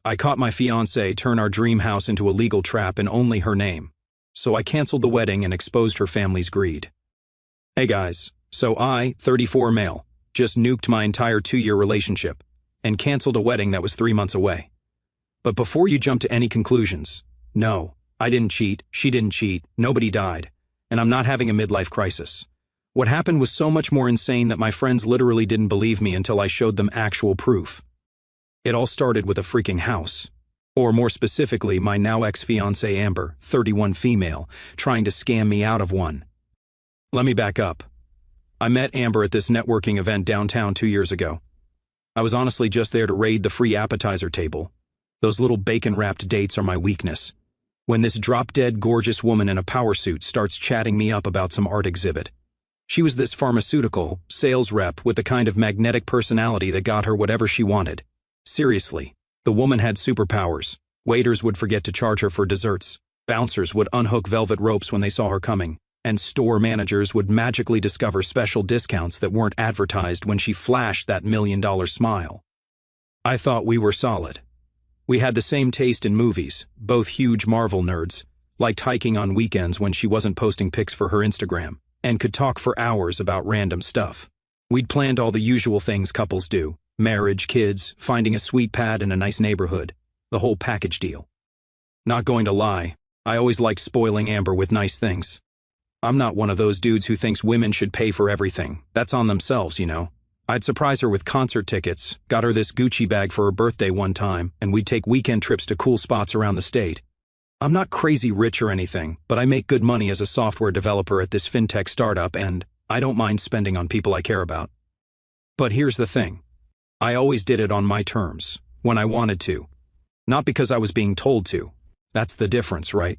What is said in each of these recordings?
I caught my fiancée turn our dream house into a legal trap in only her name. So I canceled the wedding and exposed her family's greed. Hey guys, so I, 34 male, just nuked my entire 2-year relationship and canceled a wedding that was 3 months away. But before you jump to any conclusions, no, I didn't cheat, she didn't cheat, nobody died, and I'm not having a midlife crisis. What happened was so much more insane that my friends literally didn't believe me until I showed them actual proof. It all started with a freaking house. Or more specifically, my now ex-fiancée Amber, 31 female, trying to scam me out of one. Let me back up. I met Amber at this networking event downtown 2 years ago. I was honestly just there to raid the free appetizer table. Those little bacon-wrapped dates are my weakness. When this drop-dead gorgeous woman in a power suit starts chatting me up about some art exhibit. She was this pharmaceutical sales rep with the kind of magnetic personality that got her whatever she wanted. Seriously, the woman had superpowers. Waiters would forget to charge her for desserts. Bouncers would unhook velvet ropes when they saw her coming. And store managers would magically discover special discounts that weren't advertised when she flashed that $1 million smile. I thought we were solid. We had the same taste in movies, both huge Marvel nerds, liked hiking on weekends when she wasn't posting pics for her Instagram, and could talk for hours about random stuff. We'd planned all the usual things couples do: marriage, kids, finding a sweet pad in a nice neighborhood, the whole package deal. Not going to lie, I always liked spoiling Amber with nice things. I'm not one of those dudes who thinks women should pay for everything. That's on themselves, you know. I'd surprise her with concert tickets, got her this Gucci bag for her birthday one time, and we'd take weekend trips to cool spots around the state. I'm not crazy rich or anything, but I make good money as a software developer at this fintech startup, and I don't mind spending on people I care about. But here's the thing. I always did it on my terms, when I wanted to. Not because I was being told to. That's the difference, right?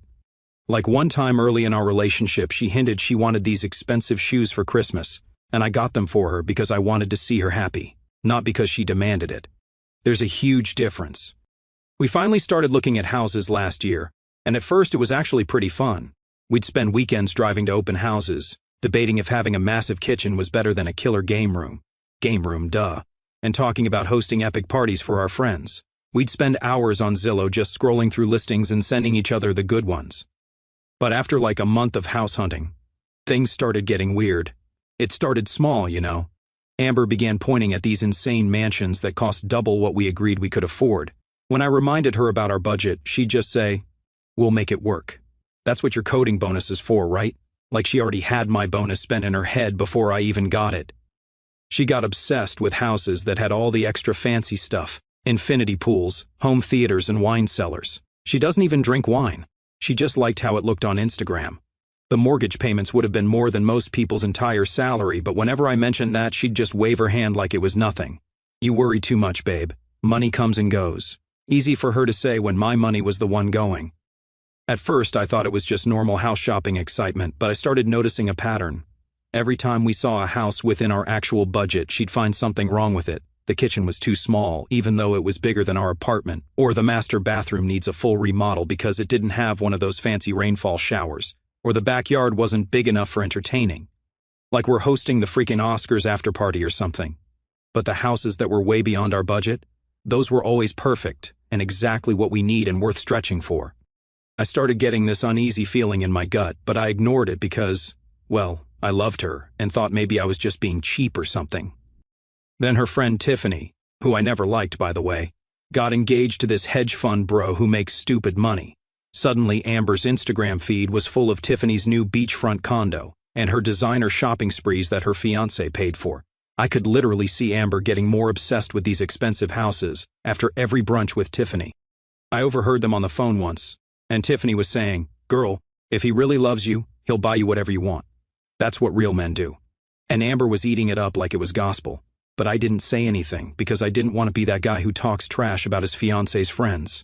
Like one time early in our relationship, she hinted she wanted these expensive shoes for Christmas, and I got them for her because I wanted to see her happy, not because she demanded it. There's a huge difference. We finally started looking at houses last year, and at first it was actually pretty fun. We'd spend weekends driving to open houses, debating if having a massive kitchen was better than a killer game room. Game room, duh. And talking about hosting epic parties for our friends. We'd spend hours on Zillow just scrolling through listings and sending each other the good ones. But after like a month of house hunting, things started getting weird. It started small, you know. Amber began pointing at these insane mansions that cost double what we agreed we could afford. When I reminded her about our budget, she'd just say, "We'll make it work. That's what your coding bonus is for, right?" Like she already had my bonus spent in her head before I even got it. She got obsessed with houses that had all the extra fancy stuff: infinity pools, home theaters, and wine cellars. She doesn't even drink wine. She just liked how it looked on Instagram. The mortgage payments would have been more than most people's entire salary, but whenever I mentioned that, she'd just wave her hand like it was nothing. "You worry too much, babe. Money comes and goes." Easy for her to say when my money was the one going. At first, I thought it was just normal house shopping excitement, but I started noticing a pattern. Every time we saw a house within our actual budget, she'd find something wrong with it. The kitchen was too small, even though it was bigger than our apartment, or the master bathroom needs a full remodel because it didn't have one of those fancy rainfall showers, or the backyard wasn't big enough for entertaining. Like we're hosting the freaking Oscars after party or something. But the houses that were way beyond our budget, those were always perfect and exactly what we need and worth stretching for. I started getting this uneasy feeling in my gut, but I ignored it because, well, I loved her and thought maybe I was just being cheap or something. Then her friend Tiffany, who I never liked by the way, got engaged to this hedge fund bro who makes stupid money. Suddenly Amber's Instagram feed was full of Tiffany's new beachfront condo and her designer shopping sprees that her fiancé paid for. I could literally see Amber getting more obsessed with these expensive houses after every brunch with Tiffany. I overheard them on the phone once, and Tiffany was saying, "Girl, if he really loves you, he'll buy you whatever you want. That's what real men do." And Amber was eating it up like it was gospel. But I didn't say anything because I didn't want to be that guy who talks trash about his fiancé's friends.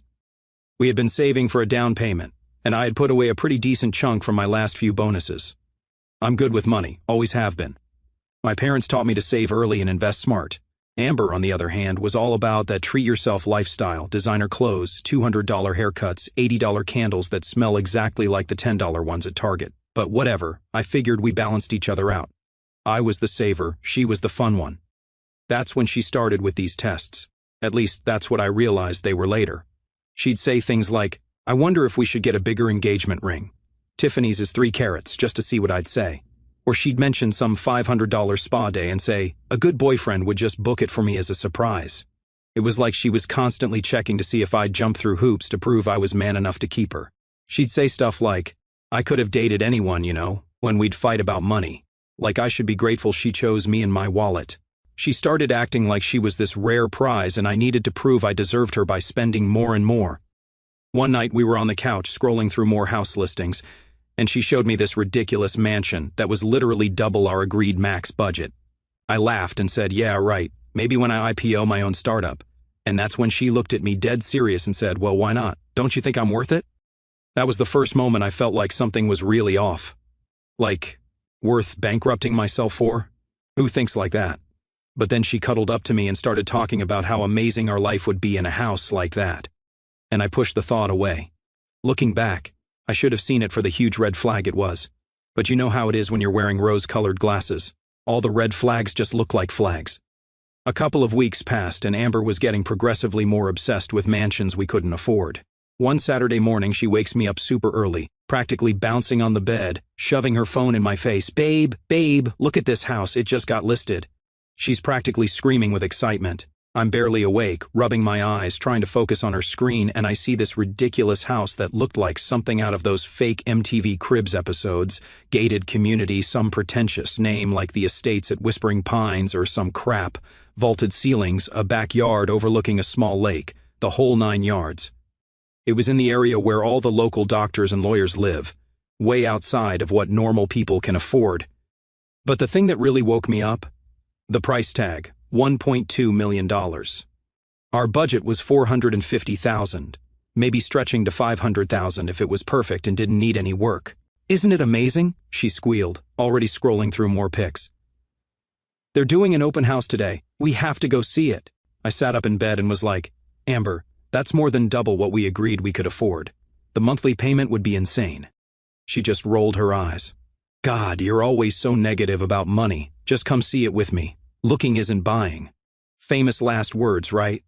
We had been saving for a down payment, and I had put away a pretty decent chunk from my last few bonuses. I'm good with money, always have been. My parents taught me to save early and invest smart. Amber, on the other hand, was all about that treat-yourself lifestyle: designer clothes, $200 haircuts, $80 candles that smell exactly like the $10 ones at Target. But whatever, I figured we balanced each other out. I was the saver, she was the fun one. That's when she started with these tests. At least that's what I realized they were later. She'd say things like, "I wonder if we should get a bigger engagement ring. Tiffany's is 3 carats, just to see what I'd say." Or she'd mention some $500 spa day and say, "A good boyfriend would just book it for me as a surprise." It was like she was constantly checking to see if I'd jump through hoops to prove I was man enough to keep her. She'd say stuff like, "I could have dated anyone, when we'd fight about money. Like I should be grateful she chose me and my wallet." She started acting like she was this rare prize and I needed to prove I deserved her by spending more and more. One night we were on the couch scrolling through more house listings, and she showed me this ridiculous mansion that was literally double our agreed max budget. I laughed and said, "Yeah, right, maybe when I IPO my own startup." And that's when she looked at me dead serious and said, "Well, why not? Don't you think I'm worth it?" That was the first moment I felt like something was really off. Like, worth bankrupting myself for? Who thinks like that? But then she cuddled up to me and started talking about how amazing our life would be in a house like that. And I pushed the thought away. Looking back, I should have seen it for the huge red flag it was. But you know how it is when you're wearing rose-colored glasses. All the red flags just look like flags. A couple of weeks passed and Amber was getting progressively more obsessed with mansions we couldn't afford. One Saturday morning she wakes me up super early, practically bouncing on the bed, shoving her phone in my face. Babe, look at this house, it just got listed." She's practically screaming with excitement. I'm barely awake, rubbing my eyes, trying to focus on her screen, and I see this ridiculous house that looked like something out of those fake MTV Cribs episodes, gated community, some pretentious name like the Estates at Whispering Pines or some crap, vaulted ceilings, a backyard overlooking a small lake, the whole 9 yards. It was in the area where all the local doctors and lawyers live, way outside of what normal people can afford. But the thing that really woke me up? The price tag, $1.2 million. Our budget was $450,000, maybe stretching to $500,000 if it was perfect and didn't need any work. "Isn't it amazing?" she squealed, already scrolling through more pics. "They're doing an open house today. We have to go see it." I sat up in bed and was like, "Amber, that's more than double what we agreed we could afford. The monthly payment would be insane." She just rolled her eyes. "God, you're always so negative about money. Just come see it with me. Looking isn't buying." Famous last words, right?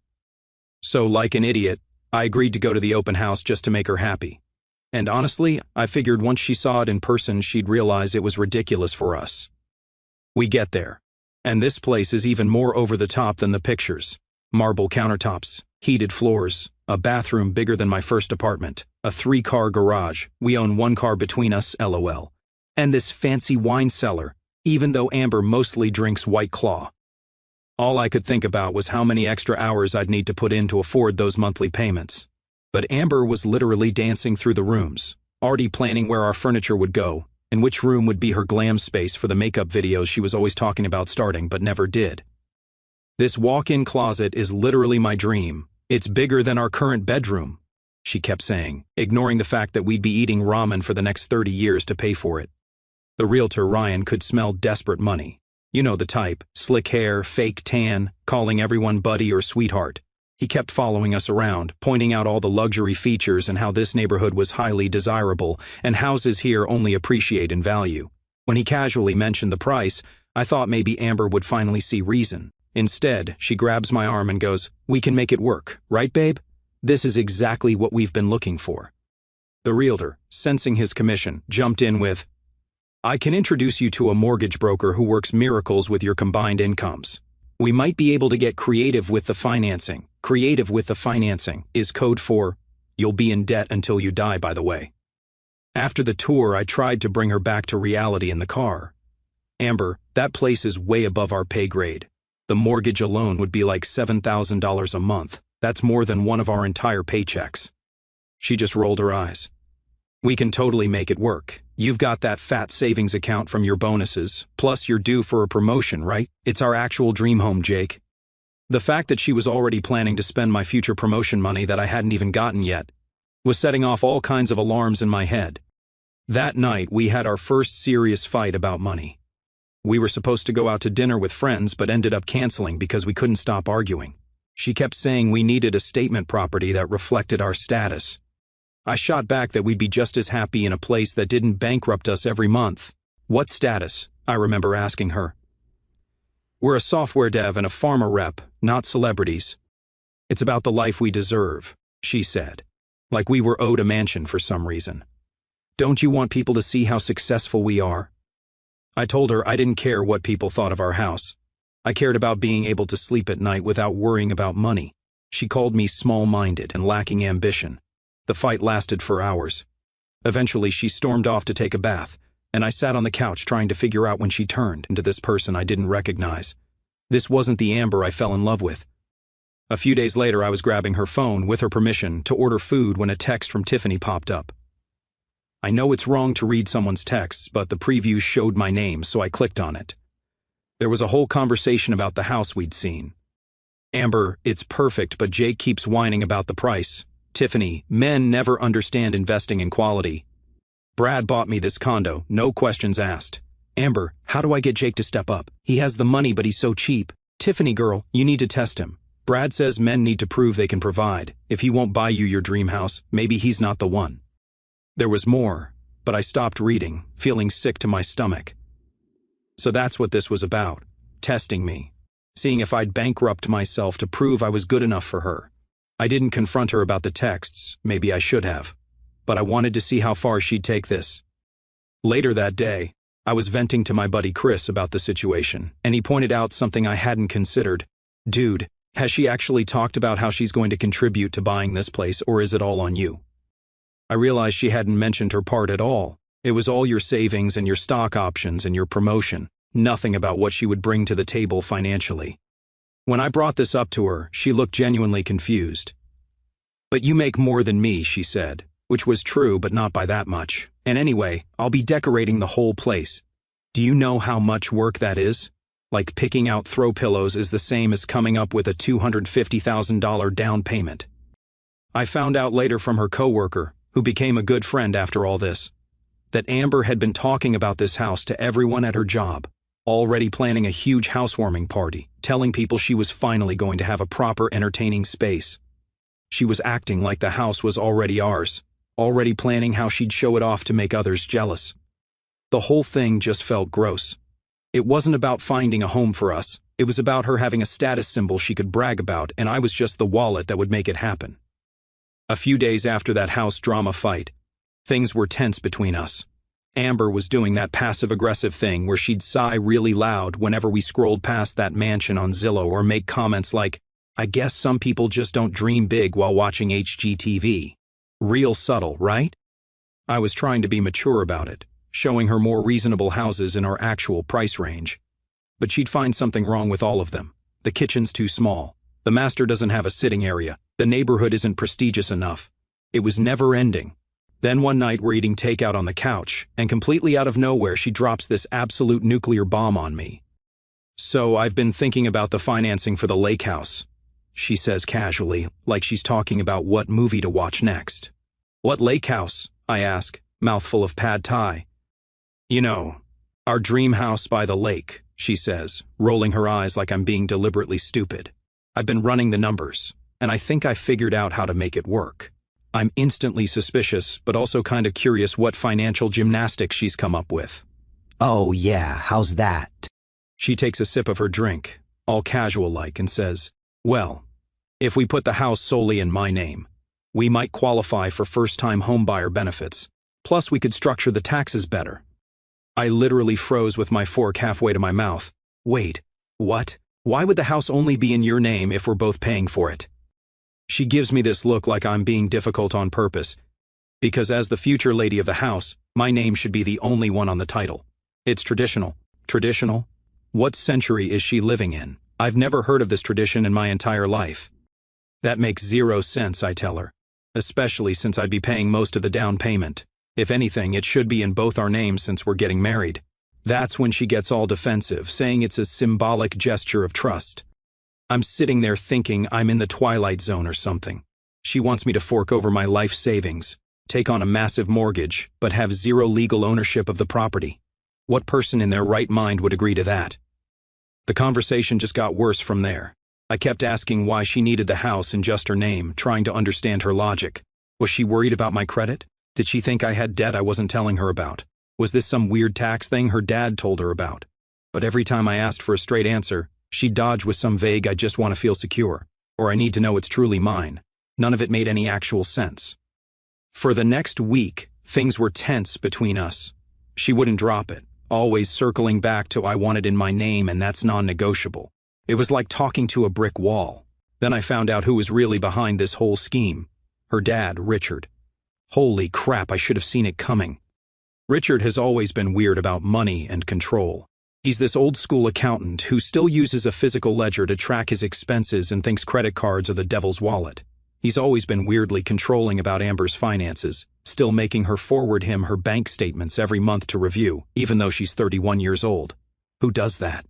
So, like an idiot, I agreed to go to the open house just to make her happy. And honestly, I figured once she saw it in person, she'd realize it was ridiculous for us. We get there, and this place is even more over the top than the pictures. Marble countertops, heated floors, a bathroom bigger than my first apartment, a 3-car garage, we own 1 car between us, LOL. And this fancy wine cellar, even though Amber mostly drinks White Claw. All I could think about was how many extra hours I'd need to put in to afford those monthly payments. But Amber was literally dancing through the rooms, already planning where our furniture would go, and which room would be her glam space for the makeup videos she was always talking about starting but never did. "This walk-in closet is literally my dream. It's bigger than our current bedroom," she kept saying, ignoring the fact that we'd be eating ramen for the next 30 years to pay for it. The realtor, Ryan, could smell desperate money. You know the type, slick hair, fake tan, calling everyone buddy or sweetheart. He kept following us around, pointing out all the luxury features and how this neighborhood was highly desirable, and houses here only appreciate in value. When he casually mentioned the price, I thought maybe Amber would finally see reason. Instead, she grabs my arm and goes, "We can make it work, right, babe? This is exactly what we've been looking for." The realtor, sensing his commission, jumped in with, "I can introduce you to a mortgage broker who works miracles with your combined incomes. We might be able to get creative with the financing. Creative with the financing is code for, you'll be in debt until you die, by the way." After the tour, I tried to bring her back to reality in the car. "Amber, that place is way above our pay grade. The mortgage alone would be like $7,000 a month. That's more than one of our entire paychecks." She just rolled her eyes. "We can totally make it work. You've got that fat savings account from your bonuses, plus you're due for a promotion, right? It's our actual dream home, Jake." The fact that she was already planning to spend my future promotion money that I hadn't even gotten yet was setting off all kinds of alarms in my head. That night, we had our first serious fight about money. We were supposed to go out to dinner with friends but ended up canceling because we couldn't stop arguing. She kept saying we needed a statement property that reflected our status. I shot back that we'd be just as happy in a place that didn't bankrupt us every month. "What status?" I remember asking her. "We're a software dev and a pharma rep, not celebrities." It's about the life we deserve, she said. Like we were owed a mansion for some reason. Don't you want people to see how successful we are? I told her I didn't care what people thought of our house. I cared about being able to sleep at night without worrying about money. She called me small-minded and lacking ambition. The fight lasted for hours. Eventually, she stormed off to take a bath, and I sat on the couch trying to figure out when she turned into this person I didn't recognize. This wasn't the Amber I fell in love with. A few days later, I was grabbing her phone, with her permission, to order food when a text from Tiffany popped up. I know it's wrong to read someone's texts, but the preview showed my name, so I clicked on it. There was a whole conversation about the house we'd seen. Amber, it's perfect, but Jake keeps whining about the price. Tiffany, men never understand investing in quality. Brad bought me this condo, no questions asked. Amber, how do I get Jake to step up? He has the money, but he's so cheap. Tiffany girl, you need to test him. Brad says men need to prove they can provide. If he won't buy you your dream house, maybe he's not the one. There was more, but I stopped reading, feeling sick to my stomach. So that's what this was about, testing me, seeing if I'd bankrupt myself to prove I was good enough for her. I didn't confront her about the texts, maybe I should have, but I wanted to see how far she'd take this. Later that day, I was venting to my buddy Chris about the situation, and he pointed out something I hadn't considered. Dude, has she actually talked about how she's going to contribute to buying this place, or is it all on you? I realized she hadn't mentioned her part at all. It was all your savings and your stock options and your promotion, nothing about what she would bring to the table financially. When I brought this up to her, she looked genuinely confused. But you make more than me, she said, which was true, but not by that much. And anyway, I'll be decorating the whole place. Do you know how much work that is? Like picking out throw pillows is the same as coming up with a $250,000 down payment. I found out later from her coworker, who became a good friend after all this, that Amber had been talking about this house to everyone at her job, already planning a huge housewarming party, telling people she was finally going to have a proper entertaining space. She was acting like the house was already ours, already planning how she'd show it off to make others jealous. The whole thing just felt gross. It wasn't about finding a home for us, it was about her having a status symbol she could brag about, and I was just the wallet that would make it happen. A few days after that house drama fight, things were tense between us. Amber was doing that passive-aggressive thing where she'd sigh really loud whenever we scrolled past that mansion on Zillow or make comments like, I guess some people just don't dream big while watching HGTV. Real subtle, right? I was trying to be mature about it, showing her more reasonable houses in our actual price range. But she'd find something wrong with all of them. The kitchen's too small. The master doesn't have a sitting area. The neighborhood isn't prestigious enough. It was never ending. Then one night we're eating takeout on the couch, and completely out of nowhere she drops this absolute nuclear bomb on me. So I've been thinking about the financing for the lake house, she says casually, like she's talking about what movie to watch next. What lake house? I ask, mouthful of pad thai. You know, our dream house by the lake, she says, rolling her eyes like I'm being deliberately stupid. I've been running the numbers, and I think I figured out how to make it work. I'm instantly suspicious, but also kind of curious what financial gymnastics she's come up with. Oh yeah, how's that? She takes a sip of her drink, all casual-like, and says, well, if we put the house solely in my name, we might qualify for first-time homebuyer benefits. Plus, we could structure the taxes better. I literally froze with my fork halfway to my mouth. Wait, what? Why would the house only be in your name if we're both paying for it? She gives me this look like I'm being difficult on purpose, because as the future lady of the house, my name should be the only one on the title. It's traditional. Traditional? What century is she living in? I've never heard of this tradition in my entire life. That makes zero sense, I tell her, especially since I'd be paying most of the down payment. If anything, it should be in both our names since we're getting married. That's when she gets all defensive, saying it's a symbolic gesture of trust. I'm sitting there thinking I'm in the Twilight Zone or something. She wants me to fork over my life savings, take on a massive mortgage, but have zero legal ownership of the property. What person in their right mind would agree to that? The conversation just got worse from there. I kept asking why she needed the house in just her name, trying to understand her logic. Was she worried about my credit? Did she think I had debt I wasn't telling her about? Was this some weird tax thing her dad told her about? But every time I asked for a straight answer, she'd dodge with some vague I just want to feel secure, or I need to know it's truly mine. None of it made any actual sense. For the next week, things were tense between us. She wouldn't drop it, always circling back to I want it in my name and that's non-negotiable. It was like talking to a brick wall. Then I found out who was really behind this whole scheme. Her dad, Richard. Holy crap, I should have seen it coming. Richard has always been weird about money and control. He's this old-school accountant who still uses a physical ledger to track his expenses and thinks credit cards are the devil's wallet. He's always been weirdly controlling about Amber's finances, still making her forward him her bank statements every month to review, even though she's 31 years old. Who does that?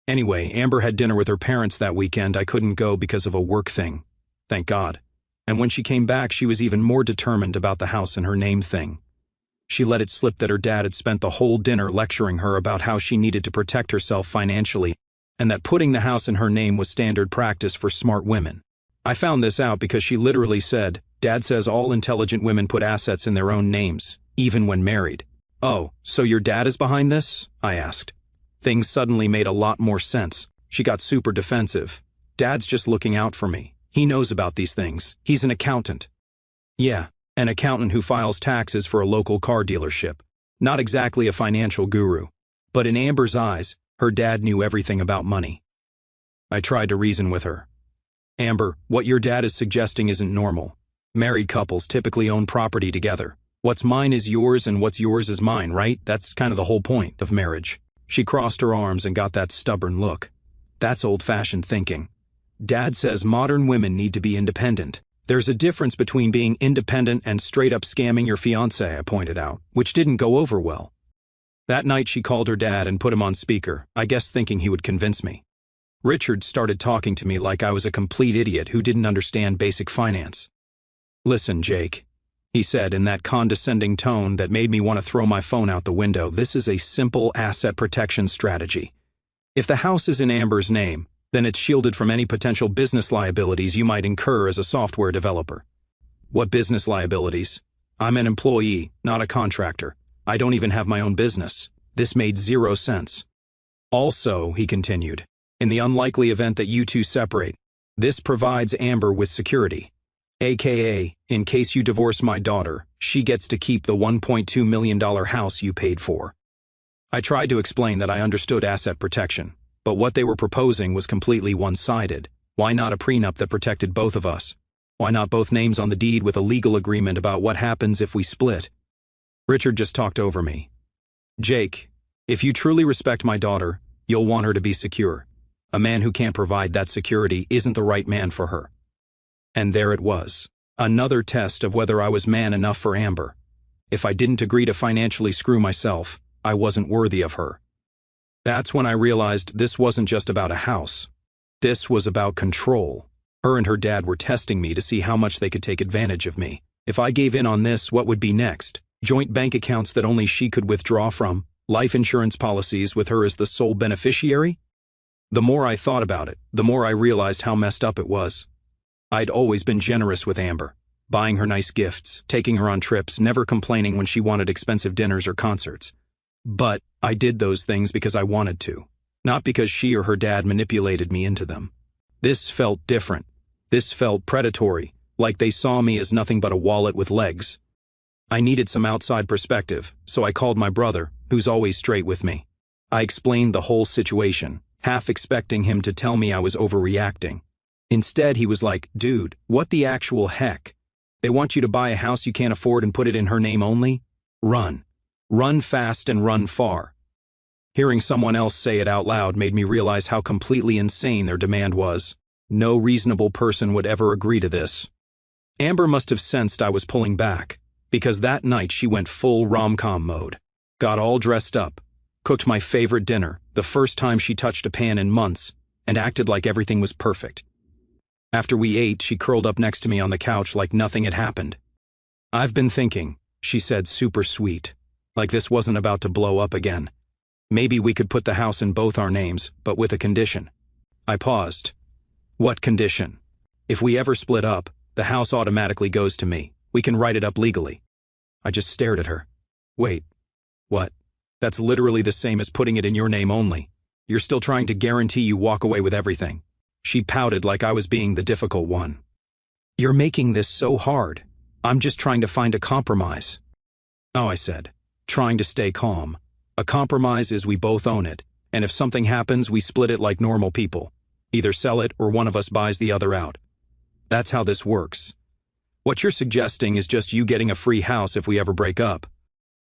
Anyway, Amber had dinner with her parents that weekend. I couldn't go because of a work thing. Thank God. And when she came back, she was even more determined about the house in her name thing. She let it slip that her dad had spent the whole dinner lecturing her about how she needed to protect herself financially, and that putting the house in her name was standard practice for smart women. I found this out because she literally said, "Dad says all intelligent women put assets in their own names, even when married." "Oh, so your dad is behind this?" I asked. Things suddenly made a lot more sense. She got super defensive. "Dad's just looking out for me. He knows about these things. He's an accountant." "Yeah, an accountant who files taxes for a local car dealership. Not exactly a financial guru. But in Amber's eyes, her dad knew everything about money." I tried to reason with her. "Amber, what your dad is suggesting isn't normal. Married couples typically own property together. What's mine is yours and what's yours is mine, right? That's kind of the whole point of marriage." She crossed her arms and got that stubborn look. "That's old-fashioned thinking. Dad says modern women need to be independent. There's a difference between being independent and straight-up scamming your fiancé," I pointed out, which didn't go over well. That night she called her dad and put him on speaker, I guess thinking he would convince me. Richard started talking to me like I was a complete idiot who didn't understand basic finance. "Listen, Jake," he said in that condescending tone that made me want to throw my phone out the window, "this is a simple asset protection strategy. If the house is in Amber's name, then it's shielded from any potential business liabilities you might incur as a software developer." "What business liabilities? I'm an employee, not a contractor. I don't even have my own business." This made zero sense. "Also," he continued, "in the unlikely event that you two separate, this provides Amber with security. AKA, in case you divorce my daughter, she gets to keep the $1.2 million house you paid for." I tried to explain that I understood asset protection, but what they were proposing was completely one-sided. Why not a prenup that protected both of us? Why not both names on the deed with a legal agreement about what happens if we split? Richard just talked over me. "Jake, if you truly respect my daughter, you'll want her to be secure. A man who can't provide that security isn't the right man for her." And there it was. Another test of whether I was man enough for Amber. If I didn't agree to financially screw myself, I wasn't worthy of her. That's when I realized this wasn't just about a house. This was about control. Her and her dad were testing me to see how much they could take advantage of me. If I gave in on this, what would be next? Joint bank accounts that only she could withdraw from? Life insurance policies with her as the sole beneficiary? The more I thought about it, the more I realized how messed up it was. I'd always been generous with Amber, buying her nice gifts, taking her on trips, never complaining when she wanted expensive dinners or concerts. But I did those things because I wanted to, not because she or her dad manipulated me into them. This felt different. This felt predatory, like they saw me as nothing but a wallet with legs. I needed some outside perspective, so I called my brother, who's always straight with me. I explained the whole situation, half expecting him to tell me I was overreacting. Instead, he was like, "Dude, what the actual heck? They want you to buy a house you can't afford and put it in her name only? Run. Run fast and run far." Hearing someone else say it out loud made me realize how completely insane their demand was. No reasonable person would ever agree to this. Amber must have sensed I was pulling back, because that night she went full rom-com mode. Got all dressed up, cooked my favorite dinner, the first time she touched a pan in months, and acted like everything was perfect. After we ate, she curled up next to me on the couch like nothing had happened. "I've been thinking," she said, super sweet, like this wasn't about to blow up again. "Maybe we could put the house in both our names, but with a condition." I paused. "What condition?" "If we ever split up, the house automatically goes to me. We can write it up legally." I just stared at her. "Wait, what? That's literally the same as putting it in your name only. You're still trying to guarantee you walk away with everything." She pouted like I was being the difficult one. "You're making this so hard. I'm just trying to find a compromise." "Oh," I said, trying to stay calm. "A compromise is we both own it, and if something happens, we split it like normal people. Either sell it or one of us buys the other out. That's how this works. What you're suggesting is just you getting a free house if we ever break up."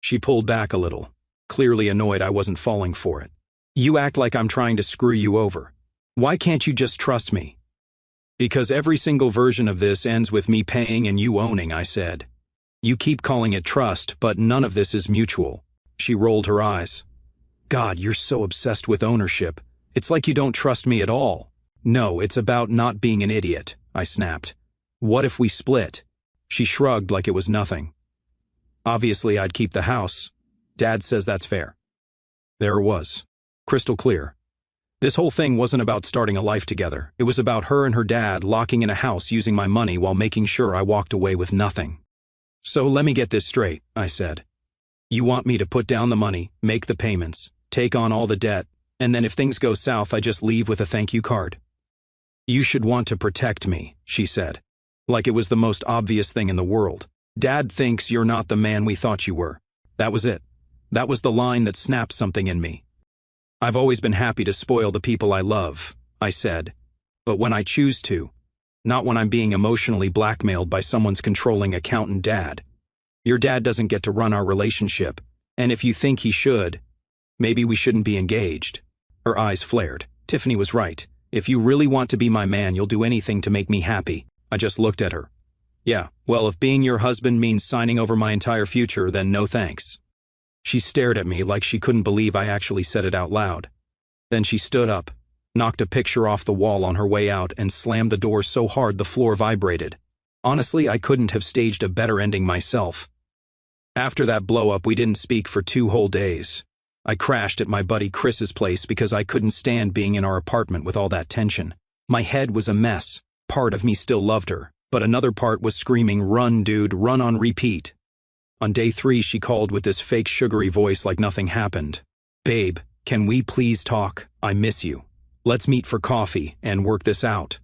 She pulled back a little, clearly annoyed I wasn't falling for it. "You act like I'm trying to screw you over. Why can't you just trust me?" "Because every single version of this ends with me paying and you owning," I said. "You keep calling it trust, but none of this is mutual." She rolled her eyes. "God, you're so obsessed with ownership. It's like you don't trust me at all." "No, it's about not being an idiot," I snapped. "What if we split?" She shrugged like it was nothing. "Obviously, I'd keep the house. Dad says that's fair." There it was, crystal clear. This whole thing wasn't about starting a life together. It was about her and her dad locking in a house using my money while making sure I walked away with nothing. "So let me get this straight," I said. "You want me to put down the money, make the payments, take on all the debt, and then if things go south, I just leave with a thank you card?" "You should want to protect me," she said, like it was the most obvious thing in the world. "Dad thinks you're not the man we thought you were." That was it. That was the line that snapped something in me. "I've always been happy to spoil the people I love," I said, "but when I choose to, not when I'm being emotionally blackmailed by someone's controlling accountant dad. Your dad doesn't get to run our relationship, and if you think he should, maybe we shouldn't be engaged." Her eyes flared. Tiffany was right. "If you really want to be my man, you'll do anything to make me happy." I just looked at her. "Yeah, well, if being your husband means signing over my entire future, then no thanks." She stared at me like she couldn't believe I actually said it out loud. Then she stood up, knocked a picture off the wall on her way out, and slammed the door so hard the floor vibrated. Honestly, I couldn't have staged a better ending myself. After that blow-up, we didn't speak for 2 whole days. I crashed at my buddy Chris's place because I couldn't stand being in our apartment with all that tension. My head was a mess. Part of me still loved her, but another part was screaming, "Run, dude, run," on repeat. On day 3, she called with this fake sugary voice like nothing happened. "Babe, can we please talk? I miss you. Let's meet for coffee and work this out."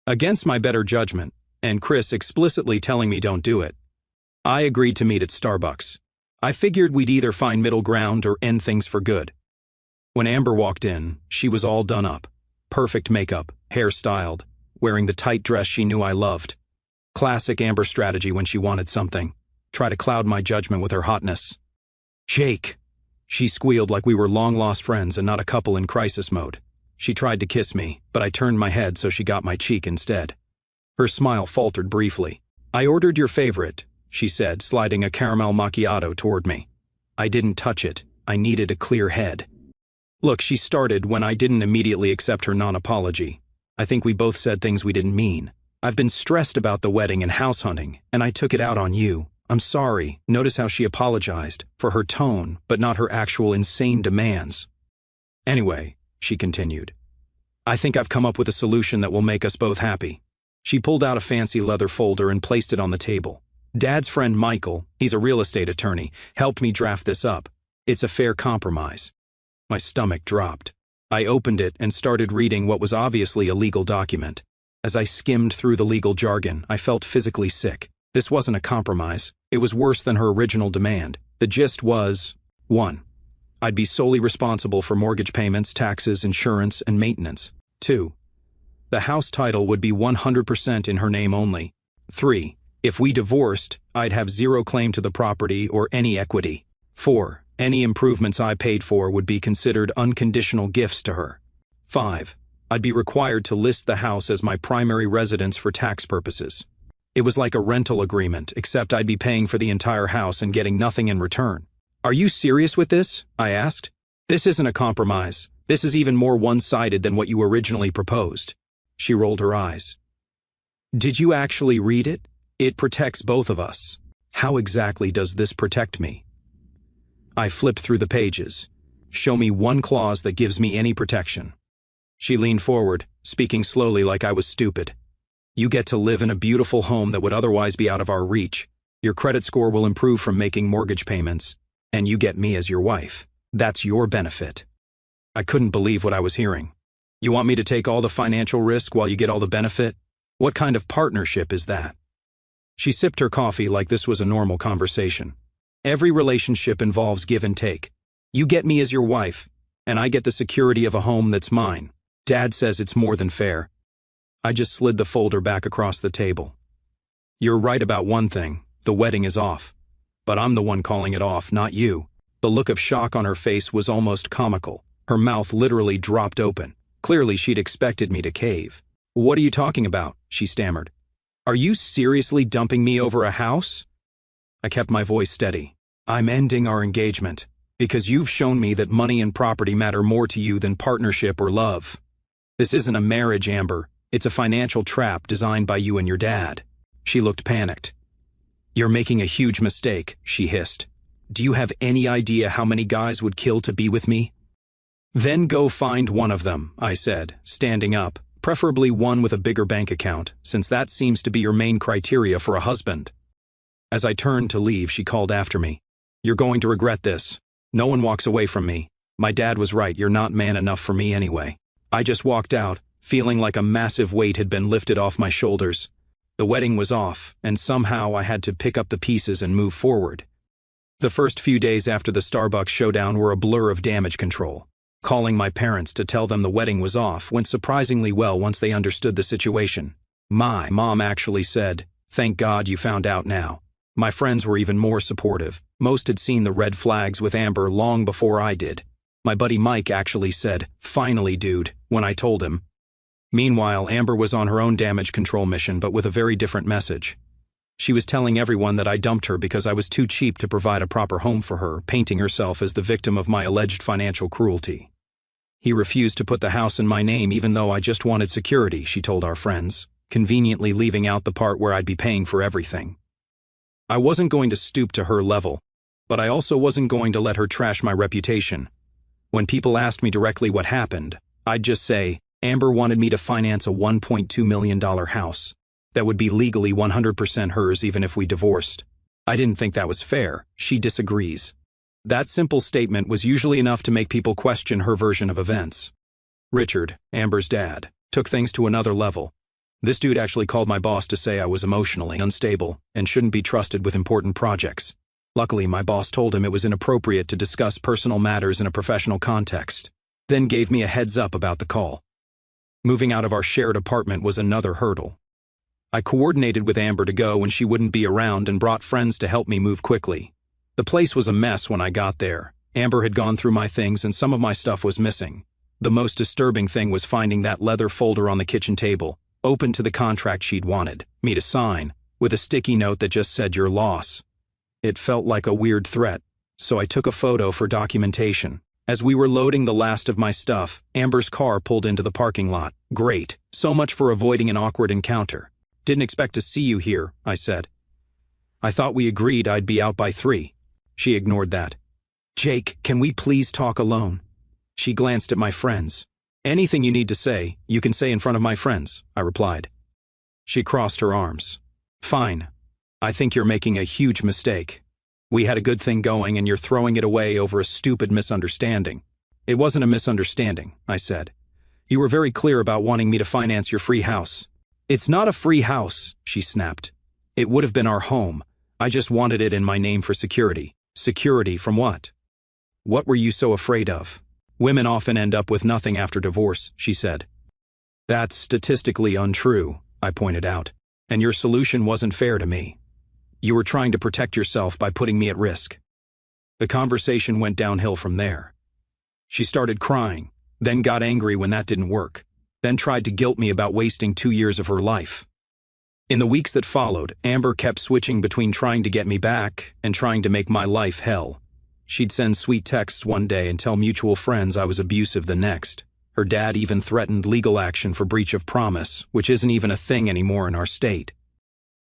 Against my better judgment, and Chris explicitly telling me don't do it, I agreed to meet at Starbucks. I figured we'd either find middle ground or end things for good. When Amber walked in, she was all done up. Perfect makeup, hair styled, wearing the tight dress she knew I loved. Classic Amber strategy when she wanted something. Try to cloud my judgment with her hotness. "Jake," she squealed like we were long-lost friends and not a couple in crisis mode. She tried to kiss me, but I turned my head so she got my cheek instead. Her smile faltered briefly. "I ordered your favorite," she said, sliding a caramel macchiato toward me. I didn't touch it. I needed a clear head. "Look," she started when I didn't immediately accept her non-apology. "I think we both said things we didn't mean. I've been stressed about the wedding and house hunting, and I took it out on you. I'm sorry." Notice how she apologized, for her tone, but not her actual insane demands. "Anyway," she continued, "I think I've come up with a solution that will make us both happy." She pulled out a fancy leather folder and placed it on the table. "Dad's friend Michael, he's a real estate attorney, helped me draft this up. It's a fair compromise." My stomach dropped. I opened it and started reading what was obviously a legal document. As I skimmed through the legal jargon, I felt physically sick. This wasn't a compromise. It was worse than her original demand. The gist was, 1. I'd be solely responsible for mortgage payments, taxes, insurance, and maintenance. 2. The house title would be 100% in her name only. 3. If we divorced, I'd have zero claim to the property or any equity. 4. Any improvements I paid for would be considered unconditional gifts to her. 5. I'd be required to list the house as my primary residence for tax purposes. It was like a rental agreement, except I'd be paying for the entire house and getting nothing in return. "Are you serious with this?" I asked. "This isn't a compromise. This is even more one-sided than what you originally proposed." She rolled her eyes. "Did you actually read it? It protects both of us." "How exactly does this protect me?" I flipped through the pages. "Show me one clause that gives me any protection." She leaned forward, speaking slowly like I was stupid. "You get to live in a beautiful home that would otherwise be out of our reach. Your credit score will improve from making mortgage payments, and you get me as your wife. That's your benefit." I couldn't believe what I was hearing. You want me to take all the financial risk while you get all the benefit? What kind of partnership is that? She sipped her coffee like this was a normal conversation. Every relationship involves give and take. You get me as your wife, and I get the security of a home that's mine. Dad says it's more than fair. I just slid the folder back across the table. You're right about one thing, the wedding is off. But I'm the one calling it off, not you. The look of shock on her face was almost comical. Her mouth literally dropped open. Clearly she'd expected me to cave. What are you talking about? She stammered. Are you seriously dumping me over a house? I kept my voice steady. I'm ending our engagement, because you've shown me that money and property matter more to you than partnership or love. This isn't a marriage, Amber. It's a financial trap designed by you and your dad. She looked panicked. You're making a huge mistake, she hissed. Do you have any idea how many guys would kill to be with me? Then go find one of them, I said, standing up, preferably one with a bigger bank account, since that seems to be your main criteria for a husband. As I turned to leave, she called after me. You're going to regret this. No one walks away from me. My dad was right, you're not man enough for me anyway. I just walked out, feeling like a massive weight had been lifted off my shoulders. The wedding was off, and somehow I had to pick up the pieces and move forward. The first few days after the Starbucks showdown were a blur of damage control. Calling my parents to tell them the wedding was off went surprisingly well once they understood the situation. My mom actually said, "Thank God you found out now." My friends were even more supportive. Most had seen the red flags with Amber long before I did. My buddy Mike actually said, "Finally, dude," when I told him. Meanwhile, Amber was on her own damage control mission, but with a very different message. She was telling everyone that I dumped her because I was too cheap to provide a proper home for her, painting herself as the victim of my alleged financial cruelty. He refused to put the house in my name even though I just wanted security, she told our friends, conveniently leaving out the part where I'd be paying for everything. I wasn't going to stoop to her level, but I also wasn't going to let her trash my reputation. When people asked me directly what happened, I'd just say, Amber wanted me to finance a $1.2 million house. That would be legally 100% hers even if we divorced. I didn't think that was fair. She disagrees. That simple statement was usually enough to make people question her version of events. Richard, Amber's dad, took things to another level. This dude actually called my boss to say I was emotionally unstable and shouldn't be trusted with important projects. Luckily, my boss told him it was inappropriate to discuss personal matters in a professional context, then gave me a heads up about the call. Moving out of our shared apartment was another hurdle. I coordinated with Amber to go when she wouldn't be around and brought friends to help me move quickly. The place was a mess when I got there. Amber had gone through my things and some of my stuff was missing. The most disturbing thing was finding that leather folder on the kitchen table, open to the contract she'd wanted me to sign, with a sticky note that just said your loss. It felt like a weird threat, so I took a photo for documentation. As we were loading the last of my stuff, Amber's car pulled into the parking lot. Great, so much for avoiding an awkward encounter. Didn't expect to see you here, I said. I thought we agreed I'd be out by 3. She ignored that. Jake, can we please talk alone? She glanced at my friends. Anything you need to say, you can say in front of my friends, I replied. She crossed her arms. Fine. I think you're making a huge mistake. We had a good thing going and you're throwing it away over a stupid misunderstanding. It wasn't a misunderstanding, I said. You were very clear about wanting me to finance your free house. It's not a free house, she snapped. It would have been our home. I just wanted it in my name for security. Security from what? What were you so afraid of? Women often end up with nothing after divorce, she said. That's statistically untrue, I pointed out, and your solution wasn't fair to me. You were trying to protect yourself by putting me at risk. The conversation went downhill from there. She started crying, then got angry when that didn't work, then tried to guilt me about wasting 2 years of her life. In the weeks that followed, Amber kept switching between trying to get me back and trying to make my life hell. She'd send sweet texts one day and tell mutual friends I was abusive the next. Her dad even threatened legal action for breach of promise, which isn't even a thing anymore in our state.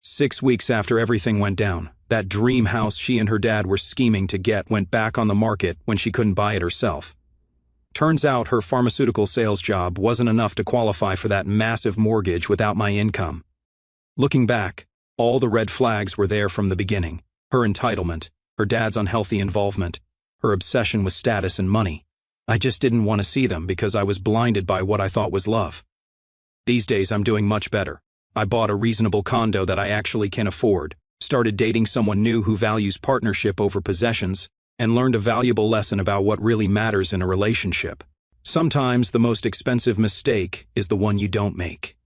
6 weeks after everything went down, that dream house she and her dad were scheming to get went back on the market when she couldn't buy it herself. Turns out her pharmaceutical sales job wasn't enough to qualify for that massive mortgage without my income. Looking back, all the red flags were there from the beginning. Her entitlement, her dad's unhealthy involvement, her obsession with status and money. I just didn't want to see them because I was blinded by what I thought was love. These days I'm doing much better. I bought a reasonable condo that I actually can afford, started dating someone new who values partnership over possessions, and learned a valuable lesson about what really matters in a relationship. Sometimes the most expensive mistake is the one you don't make.